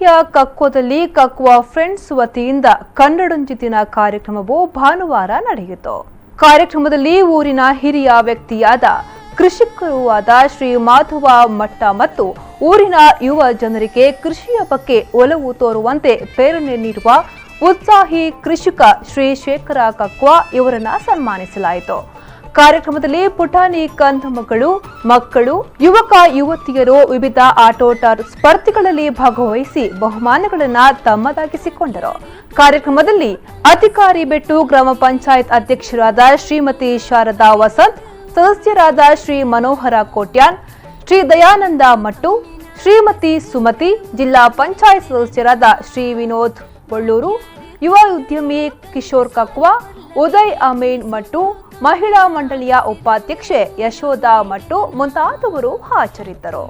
ನಗರಸಭೆಯ ಕಕ್ಕೋದಲ್ಲಿ ಕಕ್ವಾ ಫ್ರೆಂಡ್ಸ್ ವತಿಯಿಂದ ಕನ್ನಡಂಜಿ ದಿನ ಕಾರ್ಯಕ್ರಮವು ಭಾನುವಾರ ನಡೆಯಿತು. ಕಾರ್ಯಕ್ರಮದಲ್ಲಿ ಊರಿನ ಹಿರಿಯ ವ್ಯಕ್ತಿಯಾದ ಕೃಷಿಕರೂ ಆದ ಶ್ರೀ ಮಾಧವ ಮಟ್ಟ ಮತ್ತು ಊರಿನ ಯುವ ಜನರಿಗೆ ಕೃಷಿಯ ಬಗ್ಗೆ ಒಲವು ತೋರುವಂತೆ ಪ್ರೇರಣೆ ನೀಡುವ ಉತ್ಸಾಹಿ ಕೃಷಿಕ ಶ್ರೀ ಶೇಖರ ಕಕ್ವಾ ಇವರನ್ನ ಸನ್ಮಾನಿಸಲಾಯಿತು. ಕಾರ್ಯಕ್ರಮದಲ್ಲಿ ಪುಟಾಣಿ ಕಂದಮ್ಮಗಳು, ಮಕ್ಕಳು, ಯುವಕ ಯುವತಿಯರು ವಿವಿಧ ಆಟೋಟ ಸ್ಪರ್ಧೆಗಳಲ್ಲಿ ಭಾಗವಹಿಸಿ ಬಹುಮಾನಗಳನ್ನು ತಮ್ಮದಾಗಿಸಿಕೊಂಡರು. ಕಾರ್ಯಕ್ರಮದಲ್ಲಿ ಅಧಿಕಾರಿ ಬೆಟ್ಟು ಗ್ರಾಮ ಪಂಚಾಯತ್ ಅಧ್ಯಕ್ಷರಾದ ಶ್ರೀಮತಿ ಶಾರದಾ ವಸಂತ್, ಸದಸ್ಯರಾದ ಶ್ರೀ ಮನೋಹರ ಕೋಟ್ಯಾನ್, ಶ್ರೀ ದಯಾನಂದ ಮಟ್ಟು, ಶ್ರೀಮತಿ ಸುಮತಿ, ಜಿಲ್ಲಾ ಪಂಚಾಯತ್ ಸದಸ್ಯರಾದ ಶ್ರೀ ವಿನೋದ್ ಬಳ್ಳೂರು, ಯುವ ಉದ್ಯಮಿ ಕಿಶೋರ್ ಕಕ್ವಾ, ಉದಯ್ ಅಮೀನ್ ಮಟ್ಟು, ಮಹಿಳಾ ಮಂಡಳಿಯ ಉಪಾಧ್ಯಕ್ಷೆ ಯಶೋಧ ಮಟ್ಟು ಮುಂತಾದವರು ಹಾಜರಿದ್ದರು.